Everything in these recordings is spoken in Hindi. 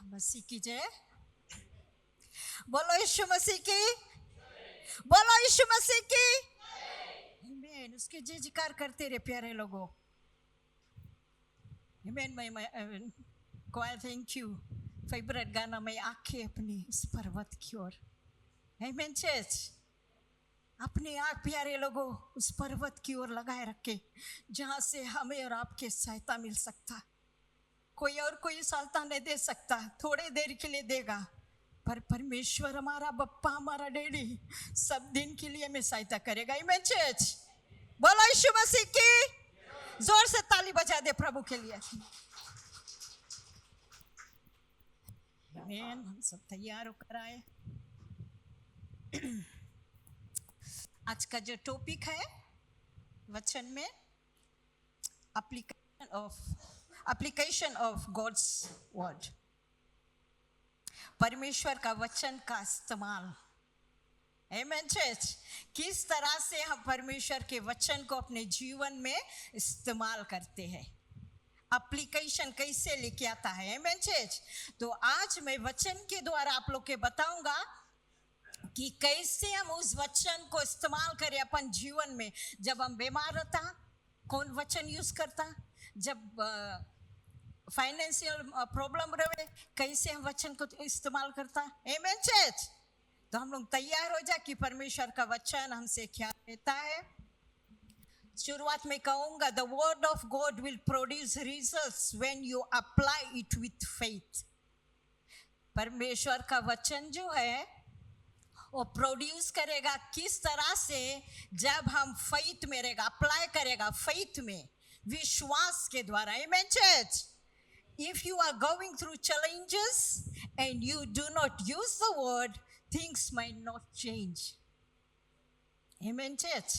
मसीह की जय। बोलो यीशु मसीह की। बोलो यीशु मसीह की। आमीन। उसके जय जयकार करते रहे प्यारे लोगों। आमीन। मैं कॉल थैंक यू। फेवरेट गाना मैं आंखें अपनी इस पर्वत की ओर। आमीन चर्च। अपने आप प्यारे लोगों उस पर्वत की ओर लगाए रखे जहां से हमें और आपके सहायता मिल सकता। कोई और कोई सहायता नहीं दे सकता, थोड़े देर के लिए देगा, पर परमेश्वर हमारा बप्पा हमारा डैडी सब दिन के लिए हमें सहायता करेगा। आमीन चर्च। बोलो यीशु मसीह की। जोर से ताली बजा दे प्रभु के लिए। आमीन। हम सब तैयार होकर आए। आज का जो टॉपिक है वचन में एप्लीकेशन ऑफ गॉड्स वर्ड, परमेश्वर का वचन का इस्तेमाल। आमीन चर्च। किस तरह से हम परमेश्वर के वचन को अपने जीवन में इस्तेमाल करते हैं, एप्लीकेशन कैसे लेके आता है। आमीन चर्च। तो आज मैं वचन के द्वारा आप लोग के बताऊंगा कि कैसे हम उस वचन को इस्तेमाल करें अपन जीवन में। जब हम बीमार रहता कौन वचन यूज करता, जब फाइनेंशियल प्रॉब्लम रहे कैसे हम वचन को इस्तेमाल करता। आमीन चर्च। तो हम लोग तैयार हो जाए कि परमेश्वर का वचन हमसे क्या कहता है। शुरुआत में कहूंगा the word of God will produce results when you apply it with faith. परमेश्वर का वचन जो है वो प्रोड्यूस करेगा किस तरह से, जब हम फेथ में रहेगा, अप्लाई करेगा फेथ में, विश्वास के द्वारा। आमीन church. If you are going through challenges and you do not use the word, things might not change. Amen church.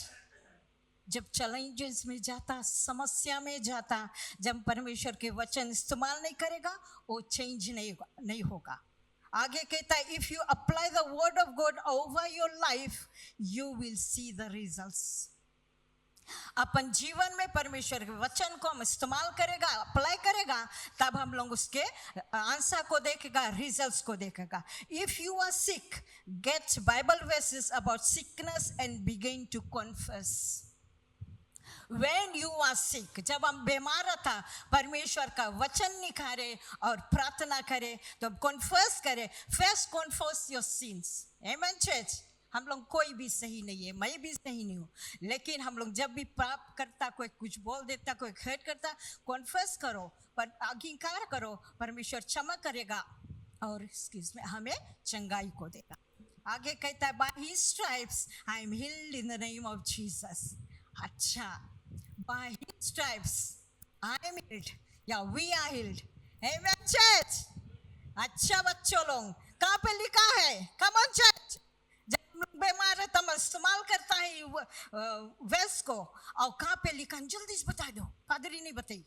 जब challenges में जाता, समस्या में जाता, जब परमेश्वर के वचन इस्तेमाल नहीं करेगा वो चेंज नहीं होगा। आगे कहता है if you apply the word of God over your life, you will see the results. अपन जीवन में परमेश्वर के वचन को हम इस्तेमाल करेगा, अप्लाई करेगा, तब हम लोग उसके आंसर को देखेगा, रिजल्ट्स को देखेगा। If you are sick, get Bible verses about sickness and begin to confess. When you are sick, जब हम बीमार था, परमेश्वर का वचन निखारे और प्रार्थना करे, तो कन्फेस करे। First confess your sins. आमीन चर्च। हम लोग कोई भी सही नहीं है, मैं भी सही नहीं हूँ, लेकिन हम लोग जब भी पाप करता, कोई कुछ बोल देता, कोई हर्ट करता, कॉन्फेस करो, पर अंगीकार करो, परमेश्वर क्षमा करेगा और एक्सक्यूज में हमें चंगाई को देगा। आगे कहता है by his stripes I am healed in the name of Jesus. अच्छा, by his stripes I am healed या we are healed. Amen church. अच्छा बच्चों लोग, कहाँ पे लिखा है? Come on church. बीमार है तो हम इस्तेमाल करता है वेस को, और कहाँ पे लिखा जल्दी से बता दो, पादरी नहीं बताई।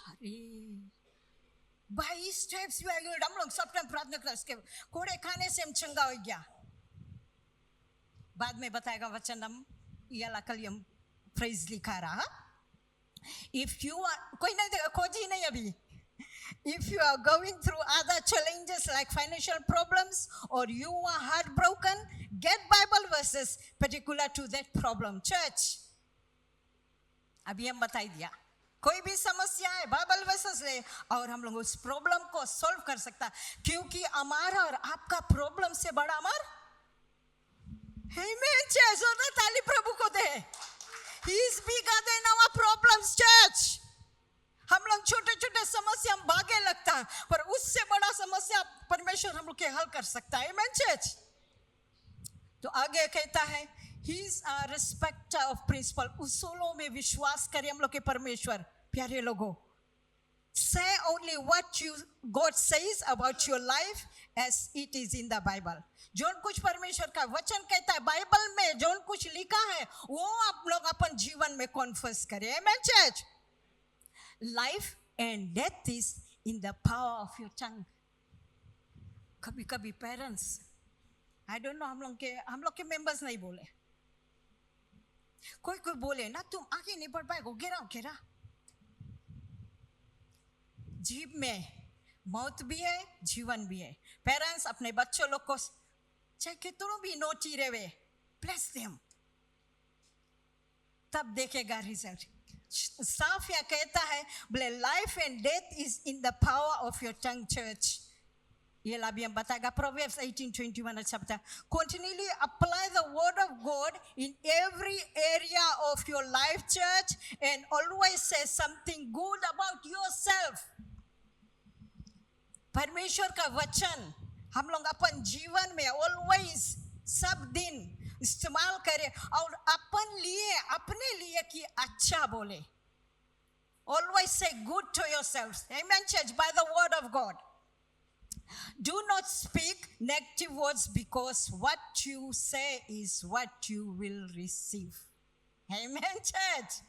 अरे भाई स्टेप्स भी आगे हम लोग सब टाइम प्रार्थना कर, उसके कोड़े खाने से हम चंगा हो गया। बाद में बताएगा वचन, हम ये कल हम फ्रेज लिखा रहा। इफ यू आर, कोई नहीं देगा, खोजी नहीं अभी। If you are going through other challenges like financial problems or you are heartbroken, get Bible verses particular to that problem. Church, अभी हम बता दिया, कोई भी समस्या है बाइबल वर्सेस ले और हम लोग उस प्रॉब्लम को सॉल्व कर सकता, क्योंकि हमारा और आपका प्रॉब्लम से बड़ा हमारा। Amen church। और ताली प्रभु को दे। He is bigger than our problems church। हम लोग छोटे छोटे समस्या हम भागे लगता है, पर उससे बड़ा समस्या परमेश्वर हम लोग के हल कर सकता है। आमीन चर्च। तो आगे कहता है he is a respecter of principle. उसूलों में विश्वास करें हम लोग के परमेश्वर। प्यारे लोगों, say only what you God says about your life as it is in the Bible। जो कुछ परमेश्वर का वचन कहता है बाइबल में, जो कुछ लिखा है वो आप लोग अपन जीवन में कॉन्फेस करें। आमीन church. Life and death is in the power of your tongue। कभी कभी पेरेंट्स, आई डोंट नो, हम लोग के मेंबर्स नहीं बोले, कोई बोले ना तुम आगे नहीं बढ़ पाएगा, गिरा जीव में मौत भी है, जीवन भी है। पेरेंट्स अपने बच्चों लोग को चाहे कितनों भी नोटी रहे, ब्लेस देम, तब देखेगा रिजल्ट। साफ या कहता है बोले life and death is in the power of your tongue church. ये भी हम बताएगा Proverbs 18:21 अच्छा बता। Continually apply the word of God in every area of your life, church, and always say something good about yourself. परमेश्वर का वचन हम लोग अपन जीवन में ऑलवेज सब दिन इस्तेमाल करें और अपने लिए कि अच्छा बोले। Always say good to yourselves. Amen, church, by the word of God. Do not speak negative words because what you say is what you will receive. Amen, church.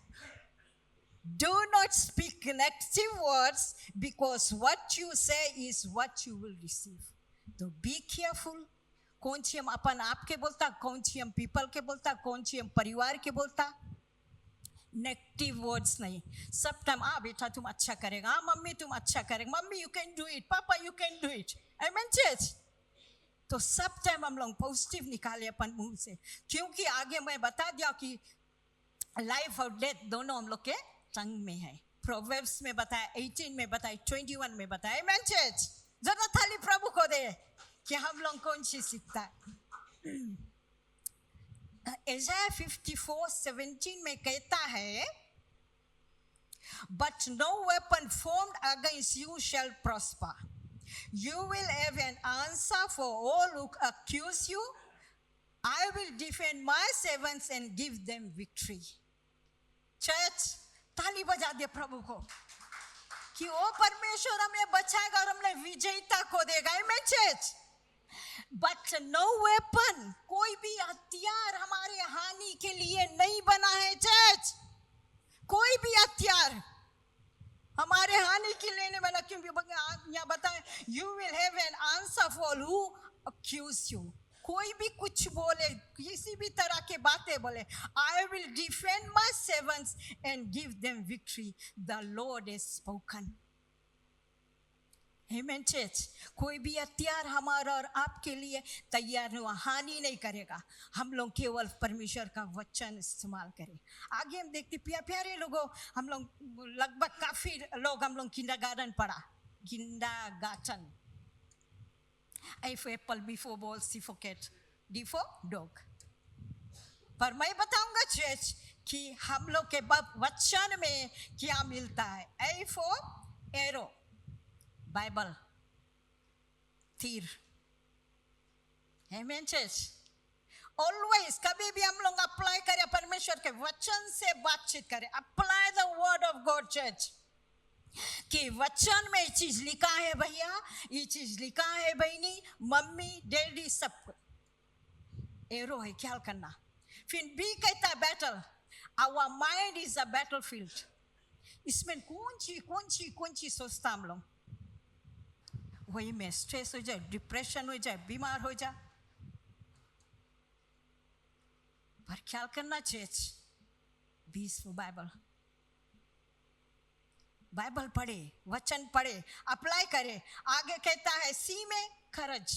Do not speak negative words because what you say is what you will receive. So be careful. कौन सी हम अपन आप के बोलता, कौन सी हम पीपल के बोलता, कौन सी हम परिवार के बोलता। नेगेटिव वर्ड्स नहीं। सब टाइम बेटा तुम अच्छा करेगा, मम्मी तुम अच्छा करेगा, mummy you can do it, papa you can do it. Amen church. तो सब टाइम हम लोग पॉजिटिव निकाले अपन मुंह से, क्योंकि आगे मैं बता दिया कि लाइफ और डेथ दोनों हम लोग के टंग में है। प्रोवर्ब्स में बताया, 18 में बताया, 21 में बताया। आमेन चर्च। जरा थाली प्रभु को दे कि हम लोग कौन सी सीखता है। Isaiah 54:17 में कहता है, but no weapon formed against you shall prosper. You will have an answer for all who accuse you. I will defend my servants and give them victory. Church, ताली बजा दे प्रभु को कि वो परमेश्वर हमें बचाएगा और हमें विजयता को देगा। आमेन चर्च। But no weapon, कोई भी हथियार हमारे हानि के लिए नहीं बना है चर्च। कोई भी हथियार हमारे हानि के लिए नहीं बना, क्योंकि यहाँ बताएं, you will have an answer for who accuse you. कोई भी कुछ बोले, किसी भी तरह के बातें बोले, I will defend my servants and give them victory. The Lord has spoken. Amen church. कोई भी हथियार हमारा और आपके लिए तैयार नहीं हुआ, हानि नहीं करेगा। हम लोग केवल परमेश्वर का वचन इस्तेमाल करें। आगे हम देखते प्यारे लोगों, हम लोग लगभग काफी लोग हम लोग किंडरगार्टन पढ़ा। Kindergarten, A for apple, B for ball, C for cat, D for dog। पर मैं बताऊंगा चर्च कि हम लोग के वचन में क्या मिलता है। A for arrow, बाइबल, तीर। Amen church। Always, कभी भी हम लोग अप्लाई करें, परमेश्वर के वचन से बातचीत करें। Apply the word of God church। कि वचन में ये चीज लिखा है भैया, ये चीज लिखा है बहनी, मम्मी डैडी सबको। एरो है, ख्याल करना। फिर बी कहता है battle. Our mind is a battlefield। इसमें कौन सी सोचता हम लोग, वही में स्ट्रेस हो जाए, डिप्रेशन हो जाए, बीमार हो जाए। पर ख्याल करना चर्च, 20 बाइबल, बाइबल पढ़े, वचन पढ़े, अप्लाई करे। आगे कहता है सी में करज।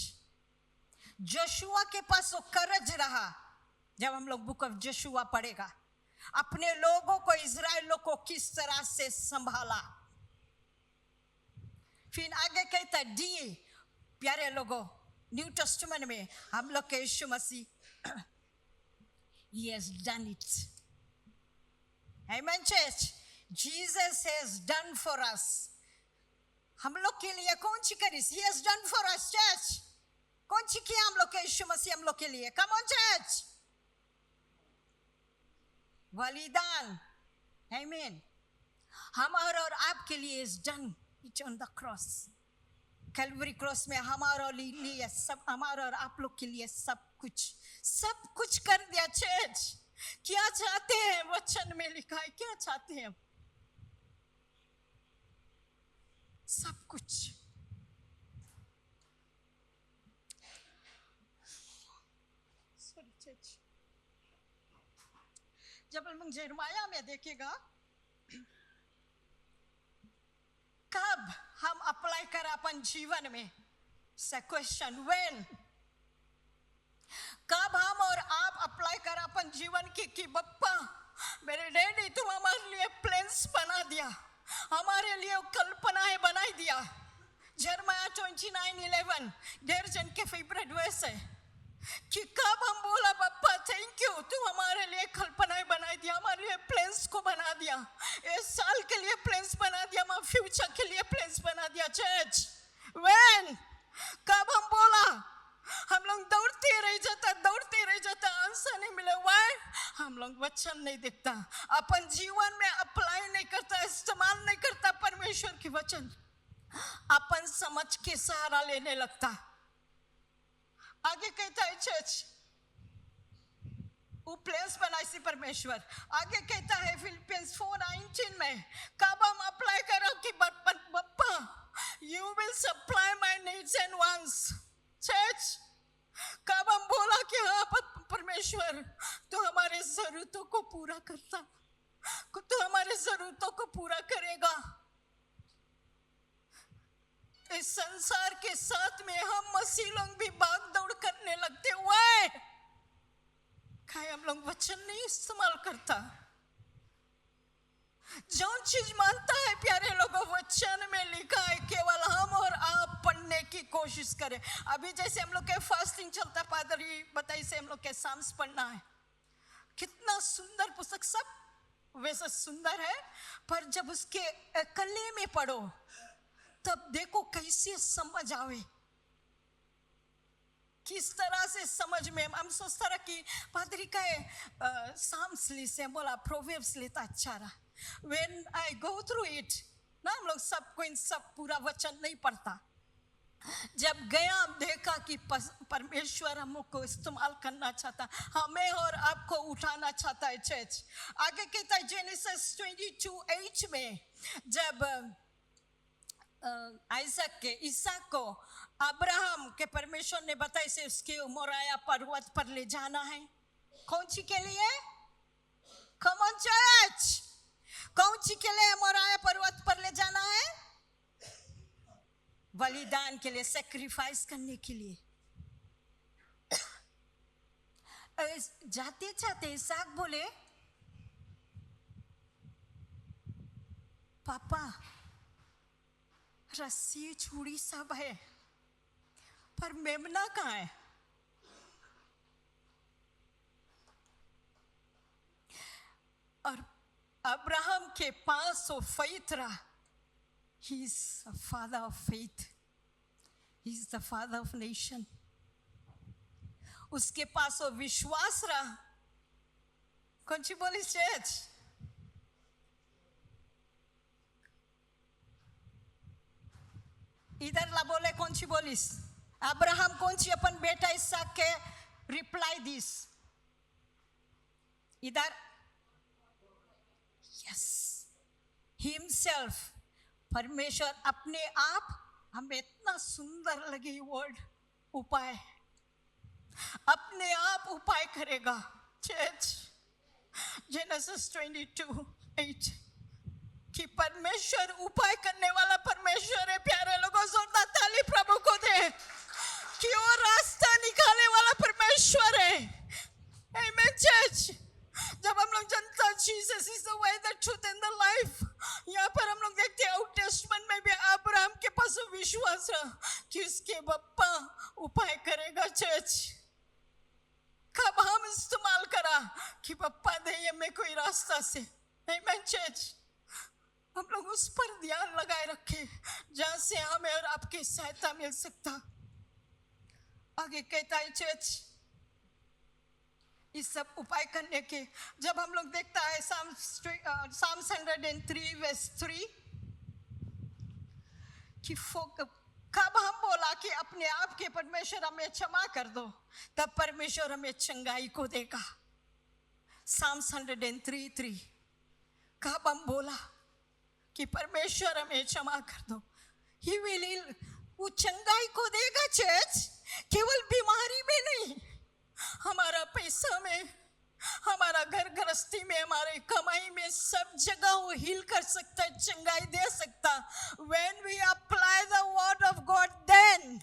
जोशुआ के पास वो करज रहा। जब हम लोग बुक ऑफ जोशुआ पढ़ेगा, अपने लोगों को, इजराइल लोग को किस तरह से संभाला। फिर आगे कहता है डी, प्यारे लोगों, न्यू टेस्टामेंट में हम लोग के यीशु मसीह, he has done it। Amen church। Jesus has done for us। हम लोग के लिए कौन सी करी? He has done for us church। कौन सी किया हम लोग के यीशु मसीह हम लोग के लिए? Come on church। बलिदान। Amen। हमारा और आपके लिए is done it on the cross। Calvary cross में हमारा लिए सब, हमारा और आप लोग के लिए सब कुछ कर दिया चर्च। क्या चाहते हैं? वचन में लिखा है, क्या चाहते हैं? सब कुछ। जब हम यिर्मयाह में देखेगा, कब हम अप्लाई कर अपन जीवन में, क्वेश्चन व्हेन, कब हम और आप अप्लाई कर अपन जीवन की कि बप्पा मेरे डैडी तुम हमारे लिए प्लान्स बना दिया, हमारे लिए कल्पनाएं बनाई दिया। जर्माया 29:11 ढेर जन के फेवरेट वर्स है कि कब हम बोला बप्पा थैंक यू, तू हमारे लिए कल्पनाएं बनाई दिया, हमारे लिए प्लान्स को बना दिया, इस साल के लिए प्लान्स बना दिया, हमारे फ्यूचर के लिए प्लान्स बना दिया। चर्च व्हेन, कब हम बोला, हम लोग दौड़ते रह जाता आंसर नहीं मिले। व्हाई? हम लोग वचन नहीं देखता, अपन जीवन में अप्लाई नहीं करता, इस्तेमाल नहीं करता परमेश्वर की वचन, अपन समझ के सहारा लेने लगता। आगे कहता है चर्च, वो प्लेस बनाई सी परमेश्वर। आगे कहता है फिलिपियंस 4:19 में, कब हम अप्लाई करो कि Bappa you will supply my needs and wants. Church, कब हम बोला कि हाँ परमेश्वर तो हमारे जरूरतों को पूरा करता, तो हमारे जरूरतों को पूरा करेगा। इस संसार के साथ में हम मसीह लोग भी भाग दौड़ करने लगते हुए, क्या हम लोग वचन नहीं इस्तेमाल करता? जो चीज मानता है प्यारे लोगों, वचन में लिखा है, केवल हम और आप पढ़ने की कोशिश करें। अभी जैसे हम लोग के फास्टिंग चलता, पादरी बताई से हम लोग के साम्स पढ़ना है, कितना सुंदर पुस्तक, सब वैसा सुंदर है, पर जब उसके कले में पढ़ो तब देखो कैसे समझ आवे, किस तरह से समझ में। हम सोचता रहा कि पादरी का साम्स ली से बोला प्रोवेब्स लेता अच्छा रहा। When I go through it, ना हम लोग सबको इन सब पूरा वचन नहीं पढ़ता, जब गया देखा कि परमेश्वर हमको इस्तेमाल करना चाहता, हमें और आपको उठाना चाहता है। चर्च आगे कहता है जेनेसिस 22:8 में, जब इसहाक को अब्राहम के परमेश्वर ने बताया से उसके मोराया पर्वत पर ले जाना है। कौन सी के लिए? कम ऑन चर्च, कौन सी के लिए मोराया पर्वत पर ले जाना है? बलिदान के लिए, सैक्रिफाइस करने के लिए। जाते जाते इसहाक बोले पापा रस्सी छुरी सब है, पर मेमना कहाँ है? और अब्राहम के पास वो फेथ रहा। He is a father of faith. He is the father of nation. उसके पास वो विश्वास रहा। कौन सी बोली चर्च? इधर ला बोले कौन सी बोलिस? अब्राहम कौन सी अपन बेटा इसहाक के रिप्लाई दिस? इधर यस, हिमसेल्फ, परमेश्वर अपने आप। हमें इतना सुंदर लगे ये वर्ड, उपाय, अपने आप उपाय करेगा। चर्च जेनेसिस 22:8 कि परमेश्वर उपाय करने वाला परमेश्वर है। प्यारे लोगों जोरदार ताली प्रभु को दे कि वो रास्ता निकालने वाला परमेश्वर है। आमेन चर्च। जब हम लोग जानते हैं Jesus is the way, the truth and the life, यहाँ पर हम लोग देखते हैं ओल्ड टेस्टमेंट में भी अब्राहम के पास विश्वास रहा कि उसके बप्पा उपाय करेगा। चर्च कब हम इस्तेमाल करा कि बप्पा दे हमें कोई रास्ता से। आमेन चर्च। हम लोग उस पर ध्यान लगाए रखे जहां से हमें और आपकी सहायता मिल सकता। आगे कहता है चर्च, इस सब उपाय करने के जब हम लोग देखता है Psalms 103:3 कि कब हम बोला कि अपने आप के परमेश्वर हमें क्षमा कर दो, तब परमेश्वर हमें चंगाई को देगा। Psalms 103:3 कब हम बोला कि परमेश्वर हमें क्षमा कर दो, He will heal, वो चंगाई को देगा। चर्च केवल बीमारी में नहीं, हमारा पैसा में, हमारा घर गृहस्थी में, हमारे कमाई में, सब जगह वो हील कर सकता है, चंगाई दे सकता। When we apply the word of God, then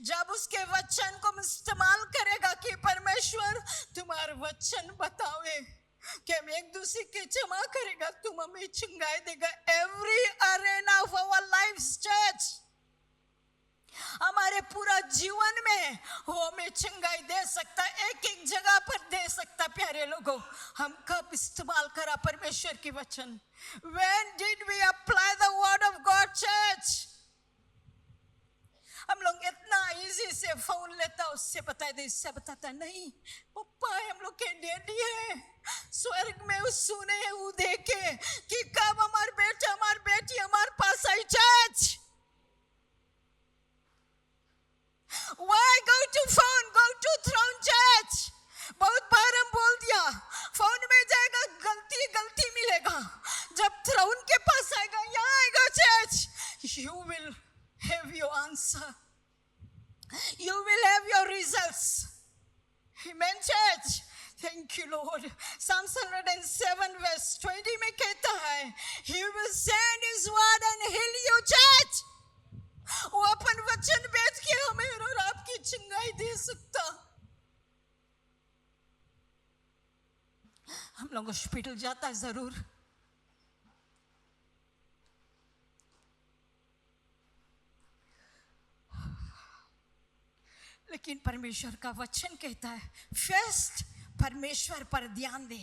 जब उसके वचन को इस्तेमाल करेगा कि परमेश्वर तुम्हारा वचन बतावे कि हम एक दूसरे के क्षमा करेगा, तुम हमें चंगाई देगा। Every arena of our lives church, हमारे पूरा जीवन में वो हमें चंगाई दे सकता, एक एक जगह पर दे सकता। प्यारे लोगों, हम कब इस्तेमाल करा परमेश्वर की वचन? When did we apply the word of God, church? हम लोग इतना इजी से फोन लेता, उससे बता दे, इससे बताता नहीं। पप्पा हम लोग के डैडी है, स्वर्ग में उस सुने हैं वो देखे कि कब हमारे बेटा हमारी बेटी हमारे पास आई। Church, why go to phone, go to throne, church? बहुत बार हम बोल दिया, फोन में जाएगा गलती गलती मिलेगा, जब थ्रोन के पास आएगा, यहाँ आएगा church, you will have your answer, you will have your results. Amen, church. Thank you, Lord. Psalms 107 verse 20 में कहता है, He will send His word and heal you, church. वो अपन वचन भेज के हमें और आपकी चंगाई दे सकता। हम लोग हॉस्पिटल जाता है जरूर, लेकिन परमेश्वर का वचन कहता है फर्स्ट परमेश्वर पर ध्यान दे,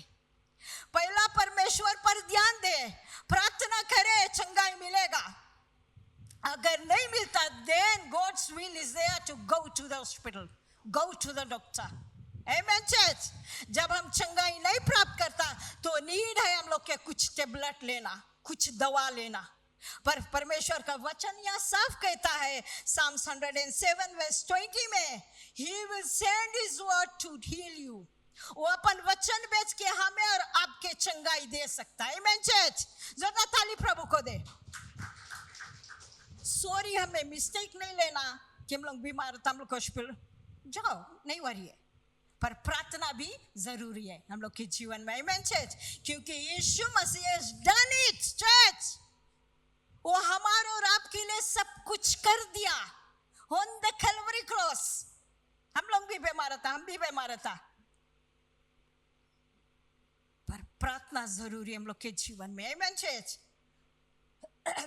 पहला परमेश्वर पर ध्यान दे, प्रार्थना करे, चंगाई मिलेगा। अगर नहीं मिलता, then God's will is there to go to the hospital, go to the doctor. Amen, church. जब हम चंगाई नहीं प्राप्त करता तो नीड है हम लोग के कुछ टेबलेट लेना, कुछ दवा लेना। पर परमेश्वर का वचन यहाँ साफ कहता है, Psalms 107 verse 20 में, He will send His word to heal you. वो अपन वचन बेच के हमें और आपके चंगाई दे सकता है। Amen, church. जोरदार ताली प्रभु को दे। सॉरी, हमें मिस्टेक नहीं लेना कि हम लोग बीमार होता, हम लोग हॉस्पिटल जाओ, नहीं वरी है, पर प्रार्थना भी जरूरी है हम लोग के जीवन में। Amen, church. क्योंकि यीशु मसीह has done it, church. वो हमारे और आपके लिए सब कुछ कर दिया on the Calvary cross. हम लोग भी बीमार था, हम भी बीमार था, पर प्रार्थना जरूरी है हम लोग के जीवन में। Amen, church.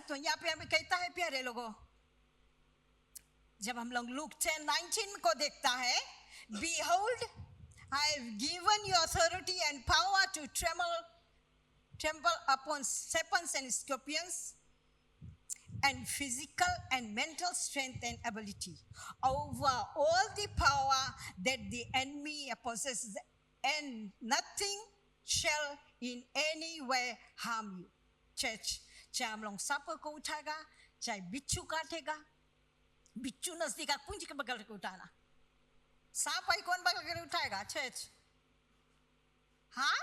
तो यहाँ पे हमें कहता है प्यारे लोगों, जब हम लोग लूक 10:19 को देखता है, Behold, I have given you authority and power to trample upon serpents and scorpions, and physical and mental strength and ability over all the power that the enemy possesses, and nothing shall in any way harm you. Church, चाहे हम लोग सांप को उठाएगा, चाहे बिच्छू काटेगा, बिच्छू नजदीक आ, पूंछ के बगल के उठाना, सांप आई कौन बगल के उठाएगा? चर्च, हाँ,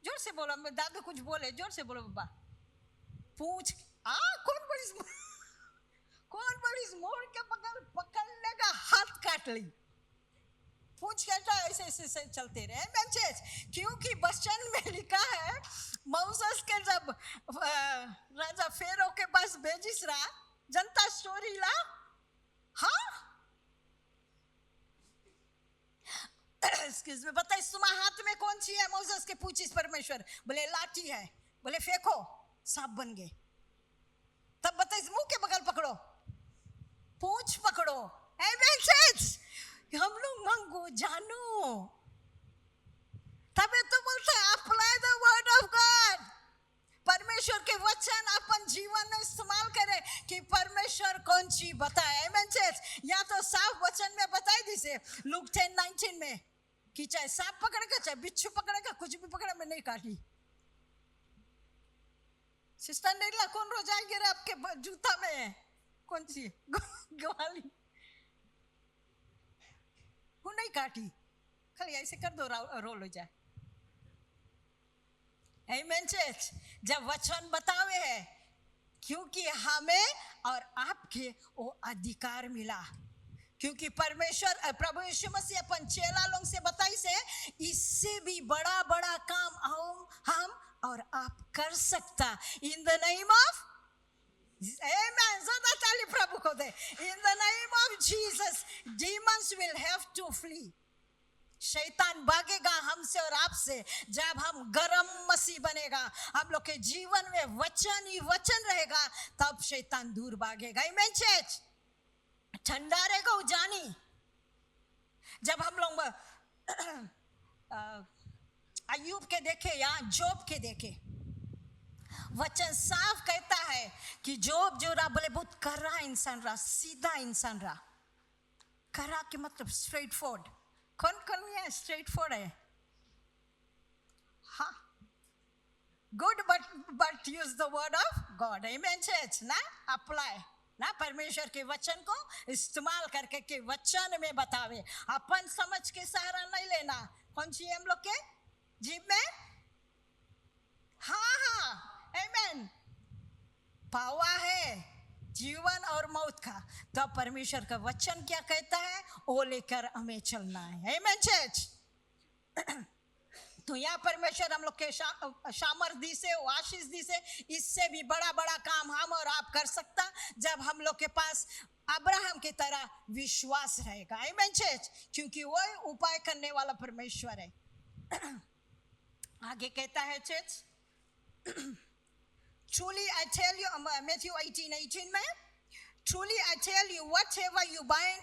जोर से बोलो, दादू कुछ बोले, जोर से बोलो बाबा। पूछ, कौन बड़ी मोड़ के बगल पकड़ लेगा, हाथ काट ली, पूछ कहता ऐसे ऐसे चलते रहे। मैसेज, क्योंकि वचन में लिखा है, मूसेस के जब राजा फेरो के पास भेजिस रहा, जनता स्टोरी ला, हाँ, एक्सक्यूज मी, बताइए तुम्हारे हाथ में कौन सी है? मूसेस के पूछिस परमेश्वर, बोले लाठी है, बोले फेंको, सांप बन गए। तब बताइए मुंह के बगल पकड़ो, पूंछ पकड़ो। हम लोग मांगो, जानो, तबे तो बोलते हैं apply the word of God. परमेश्वर के वचन अपन जीवन में इस्तेमाल करें कि परमेश्वर कौन सी बताए। आमेन चर्च, या तो साफ वचन में बताई दिसे लूक 10:19 में कि चाहे सांप पकड़ेगा, चाहे बिच्छू पकड़ेगा, कुछ भी पकड़े, मैं नहीं काटी। सिस्टर नेला, कौन रोज आएगी रे आपके जूता में? कौन सी ग्वाली? वो नहीं काटी, खाली ऐसे कर दो, रोल हो जाए। आमेन चर्च, जब वचन बतावे है, क्योंकि हमें और आपके वो अधिकार मिला क्योंकि परमेश्वर प्रभु यीशु मसीह अपन चेला लोग से बताई से इससे भी बड़ा बड़ा काम हम और आप कर सकता इन द नेम ऑफ Amen. ज़्यादा ताली प्रभु को दे. In the name of Jesus, demons will have to flee. शैतान भागेगा हमसे और आपसे जब हम गरम मसीह बनेगा, हम लोग के जीवन में वचन ही वचन रहेगा, तब शैतान दूर भागेगा. Amen church. ठंडा रहेगा उजानी. जब हम लोग अय्यूब के देखे या जोब के देखे, वचन साफ कहता है कि जोब जो रहा बोले बहुत करा इंसान रहा, सीधा इंसान रहा. करा के मतलब स्ट्रेट फॉरवर्ड. कौन कौन ये स्ट्रेट फॉरवर्ड है? हाँ, good but use the word of God. Amen church. ना अप्लाई ना परमेश्वर के वचन को इस्तेमाल करके के वचन में बतावे. अपन समझ के सहारा नहीं लेना. कौन सी हम लोग के जीव में? हाँ हाँ, आमेन. पावा है जीवन और मौत का, तो परमेश्वर का वचन क्या कहता है वो लेकर हमें चलना है. आमेन चर्च. तो यहाँ परमेश्वर हम लोग के सामर्थ्य से, आशीष दी से, इससे भी बड़ा बड़ा काम हम और आप कर सकता जब हम लोग के पास अब्राहम की तरह विश्वास रहेगा. आमेन चर्च. क्योंकि वो उपाय करने वाला परमेश्वर है. आगे कहता है church, truly I tell you, Matthew 18:18 में, truly I tell you, whatever you bind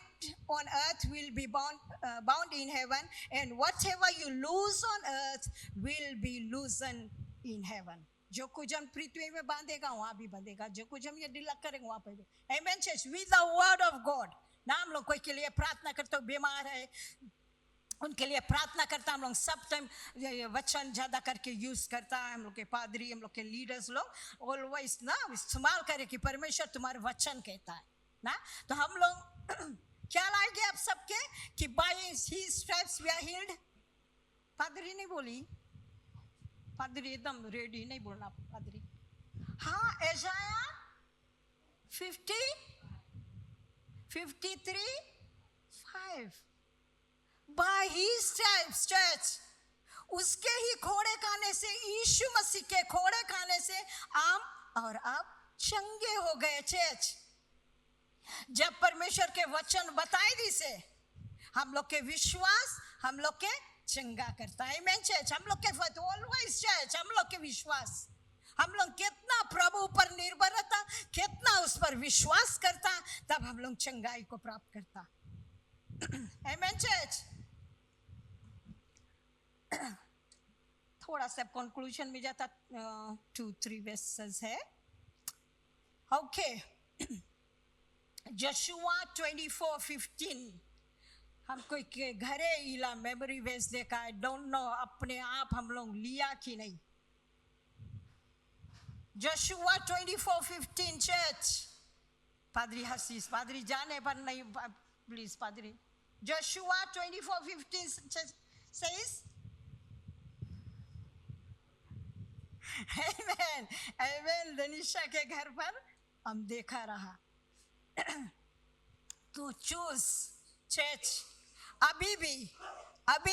on earth will be bound in heaven, and whatever you loose on earth will be loosened in heaven. जो कुछ हम पृथ्वी में बांधेगा वहाँ भी बंधेगा, जो कुछ हम ये ढीला करेंगे वहाँ पे भी. Amen church. With the word of God. ना हम लोग कोई के लिए प्रार्थना करते हो बीमार है, उनके लिए प्रार्थना करता. हम लोग सब टाइम वचन ज़्यादा करके यूज़ करता है. हम लोग के पादरी, हम लोग के लीडर्स लोग ऑलवेज ना इस्तेमाल करें कि परमेश्वर तुम्हारे वचन कहता है ना. तो हम लोग क्या लाएंगे आप सबके कि by his stripes we are healed. पादरी नहीं बोली, पादरी एकदम रेडी नहीं बोलना पादरी. हाँ, एशाया 53:5. By his stripes, church, उसके ही खोड़े खाने से, यीशु मसीह के खोड़े खाने से हम और आप चंगे हो गए. चर्च, जब परमेश्वर के वचन बताए दी से हम लोग के विश्वास हम लोग के चंगा करता है. आमेन चर्च. हम लोग के ऑलवेज चर्च, हम लोग के विश्वास, हम लोग कितना प्रभु पर निर्भर रहता, कितना उस पर विश्वास करता, तब हम लोग चंगाई को प्राप्त करता. आमेन चर्च. थोड़ा सा कंक्लूजन में जाता. 2-3 वर्सेस है. ओके. जोशुआ 24:15. हमको के घरे इला मेमोरी वेस देखा. आई डोंट नो अपने आप हम लोग लिया कि नहीं. Joshua 24:15 church. पादरी हसीस, पादरी जाने पर नहीं, प्लीज पादरी. Joshua 24:15 says, Amen. Amen. दनिशा के घर पर हम देखा रहा. तो चूज चर्च. अभी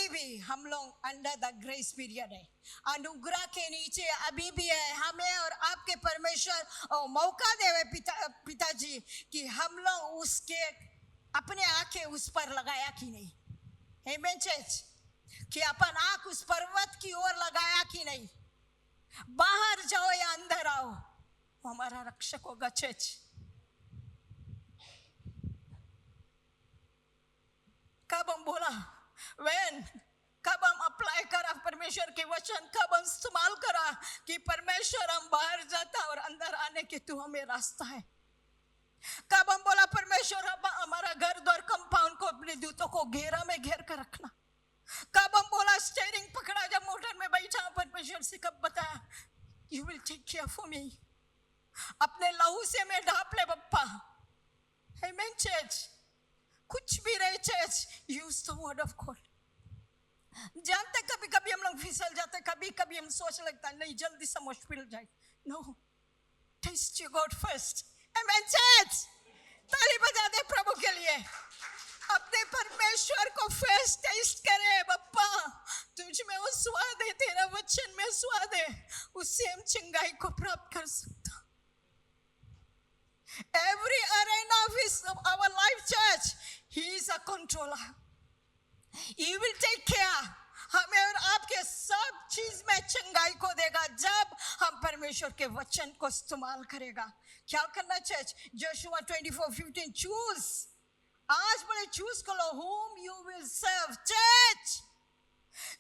भी हम लोग अंडर द ग्रेस पीरियड है. अनुग्रह के नीचे अभी भी है. हमें और आपके परमेश्वर और मौका देवे पिताजी कि हम लोग उसके अपने आंखें उस पर लगाया कि नहीं. आमेन चर्च. कि अपन आंख उस पर्वत की ओर लगाया कि नहीं. बाहर जाओ या अंदर आओ, वो हमारा रक्षक होगा. चर्च, कब हम बोला कब हम अप्लाई करा परमेश्वर के वचन, कब हम इस्तेमाल करा कि परमेश्वर हम बाहर जाता और अंदर आने के तू हमें रास्ता है. कब हम बोला परमेश्वर हमारा घर द्वार कंपाउंड को अपने दूतों को घेरा में घेर कर रखना. कब हम बोला स्टीयरिंग पकड़ा जब मोटर में बैठा, परमेश्वर से कब बताया you will take care for me. अपने लहू से मैं ढांप ले बप्पा. आमेन चर्च. कुछ भी रहे church, use the word of God. जानते कभी कभी हम लोग फिसल जाते, कभी कभी हम सोच लगता नहीं जल्दी से मुश्किल जाए. No, test your God first. Amen church. ताली बजा दे प्रभु के लिए. अपने परमेश्वर को फेस टेस्ट करे। बप्पा तुझ में वो स्वाद है, तेरा वचन में स्वाद है, उससे हम चंगाई को प्राप्त कर सकता। Every arena of our life, church, He is a controller. He will take care. हमें और आपके सब चीज में चंगाई को देगा जब हम परमेश्वर के वचन को इस्तेमाल करेगा। क्या करना चर्च? Joshua 24:15 choose. आज बोले चूज करो whom you will serve। Church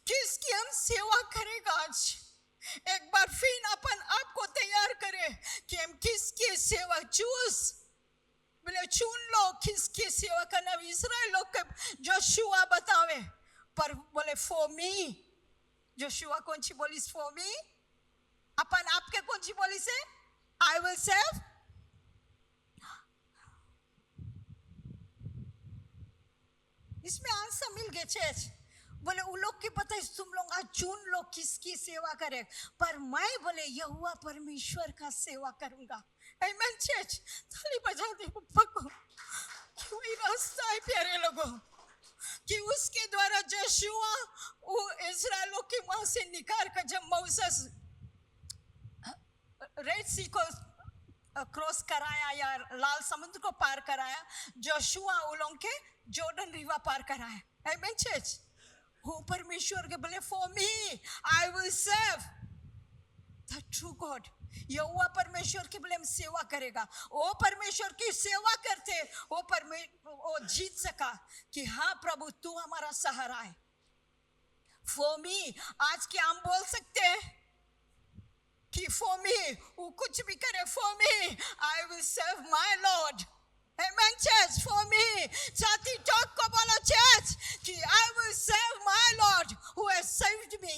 किसकी हम सेवा करेगा आज? एक बार फिर अपन आपको तैयार करें कि हम किसकी सेवा चूज बोले चुन लो किसकी सेवा करना। इस्राएल लोग के जोशुआ बतावे पर बोले फॉर मी। जोशुआ कौन सी बोली? For me. अपन आपके कौन सी बोली से? I will serve. इसमें आंसर मिल गए चर्च। बोले उन लोग की पता है, तुम लोग आज चुन लो किसकी सेवा करे, पर मैं बोले यहोवा परमेश्वर का सेवा करूंगा। आमेन चर्च। ताली बजा दे पप्पा को। क्यों ही रास्ता है प्यारे लोगों कि उसके द्वारा जोशुआ वो इस्राएलियों के वहां से निकाल कर जब मूसेस रेड सी को क्रॉस कराया या लाल समुद्र को पार कराया, जोशुआ उन लोगों के जॉर्डन रिवर पार कराया। Amen church. हो परमेश्वर के बोले for me I will serve the true God. यहोवा परमेश्वर की बोले हम सेवा करेगा। वो परमेश्वर की सेवा करते वो जीत सका कि हाँ प्रभु तू हमारा सहारा है। फॉर मी आज क्या हम बोल सकते हैं कि फॉर मी वो कुछ भी करे, for me I will serve my Lord. Amen church। For me छाती ठोक को बोलो church कि I will serve my Lord who has saved me।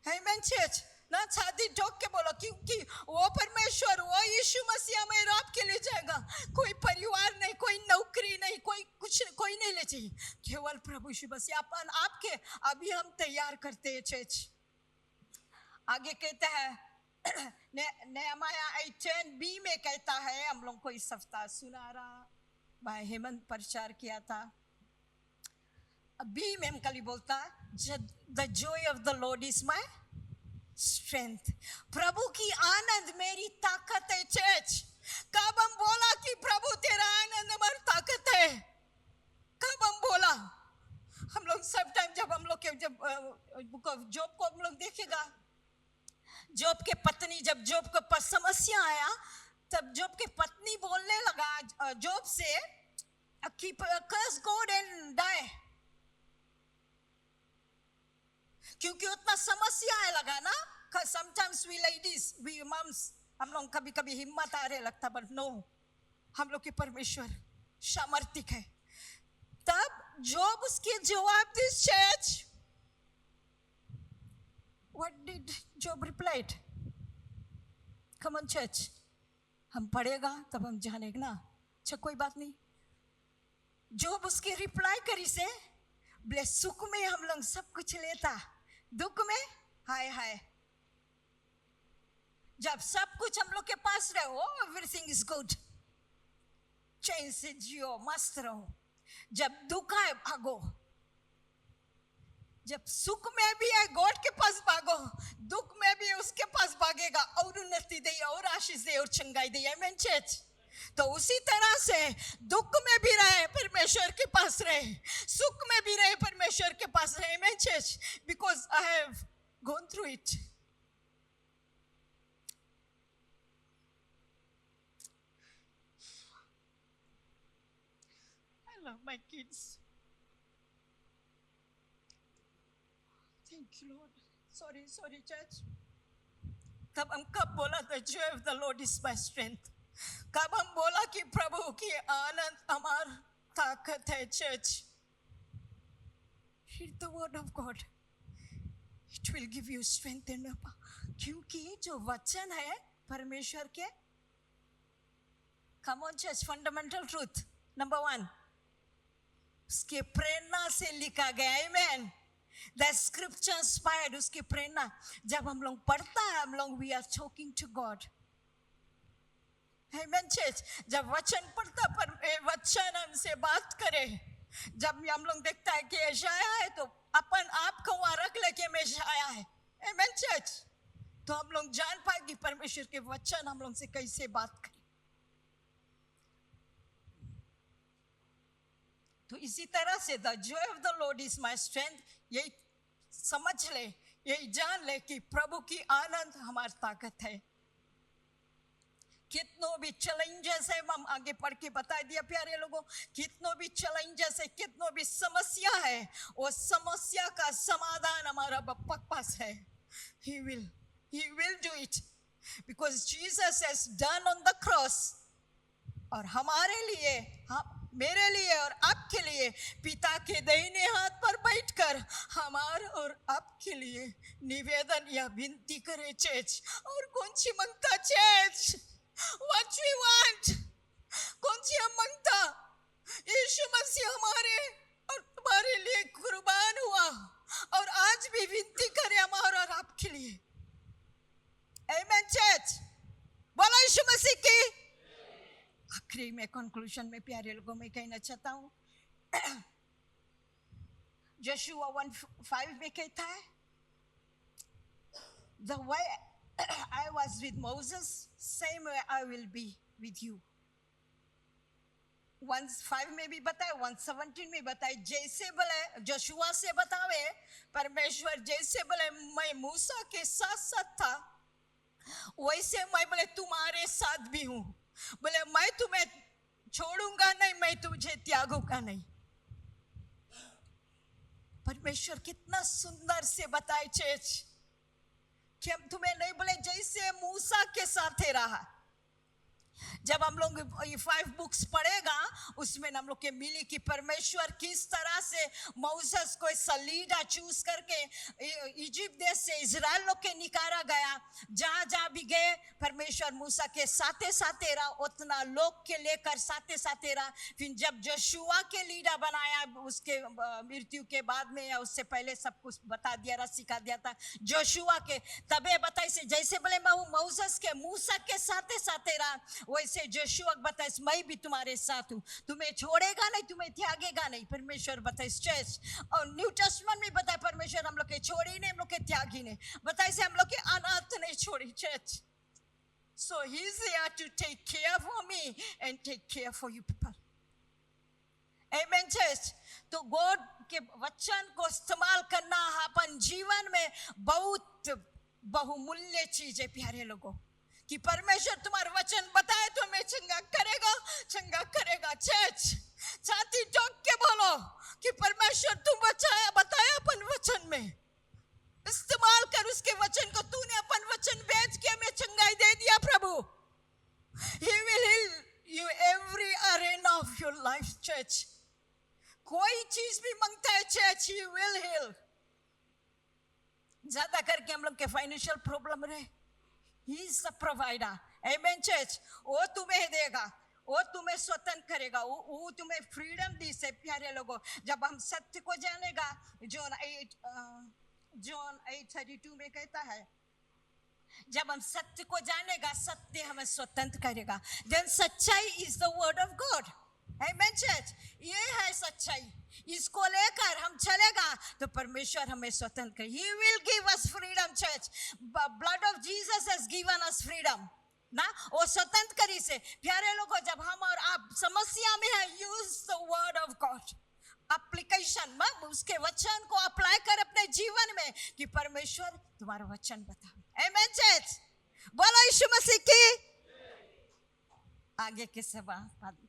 Amen church। ना छाती ठोक के बोलो क्योंकि वो परमेश्वर वो यीशु मसीह में आपके ले जाएगा। कोई परिवार नहीं, कोई नौकरी नहीं, कोई नहीं ले जाए, केवल प्रभु यीशु मसीह अपन आपके। अभी हम तैयार करते हैं चर्च। आगे कहते हैं नेहमाया 8:10b में कहता है, हम लोग को इस सप्ताह सुनारा भाई हेमंत प्रचार किया था। बी में हम कल बोलता the joy of the Lord is my strength. प्रभु की आनंद मेरी ताकत है चर्च। कब हम बोला कि प्रभु तेरा आनंद हमारी ताकत है? कब हम बोला? हम लोग सब टाइम जब हम लोग के जब बुक ऑफ जॉब को हम लोग देखेगा, जॉब के पत्नी जब जॉब को पास समस्या आया तब जॉब के पत्नी बोलने लगा जॉब से कि कर्स गॉड एंड डाई, क्योंकि उतना समस्या आए लगा ना। Sometimes we ladies we mums हम लोग कभी कभी हिम्मत आ रहे लगता, बट नो हम लोग के परमेश्वर सामर्थिक है। तब जॉब उसके जवाब this church. What did Job replied? Come on church। हम पढ़ेगा तब हम जानेगा ना। अच्छा कोई बात नहीं। जॉब उसके रिप्लाई करी से बोले सुख में हम लोग सब कुछ लेता, दुख में हाय हाय। जब सब कुछ हम लोग के पास रहे हो एवरीथिंग इज गुड, चैन से जियो मस्त रहो। जब दुख आए भागो, जब सुख में भी है गॉड के पास भागो, दुख में भी उसके पास भागेगा और उन्नति दे और आशीष दे और चंगाई दे। आमेन चर्च। तो उसी तरह से दुख में भी रहे परमेश्वर के पास रहे, सुख में भी रहे परमेश्वर के पास रहे। Amen church. Because I have gone through it. I love my kids. Thank you, Lord. Sorry, church. तब हम कब बोला the joy of the Lord is my strength? कब हम बोला कि प्रभु की आनंद हमारी ताकत है church? Read the word of God. It will give you strength and power. क्योंकि जो वचन है परमेश्वर के, come on church, fundamental truth number 1, उसके प्रेरणा से लिखा गया। Amen। The scripture inspired, उसकी प्रेरणा। जब हम लोग पढ़ता है हम लोग we are talking to God। Amen church. जब वचन पढ़ता पर वचन हमसे बात करे, जब हम लोग देखता है कि यशाया है तो अपन आप को वहां रख लेके में यशाया है, आमेन चर्च, तो हम लोग जान पाए कि परमेश्वर के वचन हम लोग से कैसे बात करे। तो इसी तरह से the joy of the Lord is my strength, यही समझ ले, यही जान ले कि प्रभु की आनंद हमारी ताकत है। कितनों भी चैलेंजेस है, हम आगे पढ़ के बता दिया प्यारे लोगों, कितनों भी चैलेंजेस है, कितनों भी समस्या है, वो समस्या का समाधान हमारा पास है। He will do it because Jesus has done on the cross। और हमारे लिए, मेरे लिए और आपके लिए पिता के दाहिने हाथ पर बैठकर हमारे और आपके लिए निवेदन या विनती करे चर्च। और कौन सी मांगता चर्च? What we want, कौन सी हम मांगता? यीशु मसीह हमारे और तुम्हारे लिए कुर्बान हुआ और आज भी विनती करे हमारे और आपके लिए। आमेन चर्च, बोलो यीशु मसीह की। आखिरी में कंक्लूजन में प्यारे लोगों में कहना चाहता हूँ, यशुआ 1:5 में कहता है, The way I was with Moses, same way I will be with you। 1:5 में भी बताए, 1:17 में बताए, जैसे बोले यशुआ से बतावे परमेश्वर, जैसे बोले मैं मूसा के साथ साथ था, वैसे मैं बोले तुम्हारे साथ भी हूँ। बोले मैं तुम्हें छोड़ूंगा नहीं, मैं तुझे त्यागूंगा नहीं। परमेश्वर कितना सुंदर से बताए चर्च कि हम तुम्हें नहीं बोले जैसे मूसा के साथ रहा। जब हम लोग ये 5 बुक्स पढ़ेगा उसमें हम लोग के मिली कि परमेश्वर किस तरह से मोसेस को लीडर चूज करके इजिप्ट देश से इजराइल लोग के निकाला गया। जहां जहां भी गए परमेश्वर मूसा के साथे साथे रहा, उतना लोग के लेकर साथे साथे रहा। फिर जब यहोशुआ के लीडर बनाया उसके मृत्यु के बाद में या उससे पहले सब कुछ बता दिया रहा, सिखा दिया था यहोशुआ के, तबे बताई से जैसे बोले मैं मोसेस के मूसा के साथे साथे रहा, वैसे यहोशुआ बताए मैं भी तुम्हारे साथ हूँ, तुम्हें छोड़ेगा नहीं, तुम्हें त्यागेगा नहीं। परमेश्वर बताए चर्च, और न्यू टेस्टमेंट में बताए परमेश्वर हम लोग के छोड़ी नहीं, हम लोग के त्यागी नहीं, बताए से हम लोग के अनाथ नहीं छोड़ी church. So he is here to take care for me and take care for you people। Amen church। तो गॉड के वचन को इस्तेमाल करना अपन जीवन में बहुत बहुमूल्य चीज है प्यारे लोगों, कि परमेश्वर तुम्हारा वचन बताए तो मैं चंगा करेगा, चंगा करेगा। चर्च छाती ठोक के बोलो कि परमेश्वर तुम बताया अपन वचन में, इस्तेमाल कर उसके वचन को। तूने अपन वचन भेज के मैं चंगाई दे दिया प्रभु। He will heal you every arena of your life church। कोई चीज भी मांगता है चर्च, He will heal। ज्यादा करके हम लोग के फाइनेंशियल प्रॉब्लम रहे, He is the provider। Amen church। वो तुम्हें देगा, वो तुम्हें स्वतंत्र करेगा, वो तुम्हें फ्रीडम दी से प्यारे लोगों। जब हम सत्य को जानेगा, जॉन 8:32 में कहता है, जब हम सत्य को जानेगा सत्य हमें स्वतंत्र करेगा। Then सच्चाई is the word of God। Amen church। ये है सच्चाई, इसको लेकर हम चलेगा तो परमेश्वर हमें स्वतंत्र करे। He will give us freedom church। Blood of Jesus has given us freedom ना, वो स्वतंत्र करी से प्यारे लोगों। जब हम और आप समस्या में है, use the word of God। Application में उसके वचन को अप्लाई कर अपने जीवन में कि परमेश्वर तुम्हारा वचन बता। आमेन चर्च, बोलो यीशु मसीह की। आगे के सवाल बाद में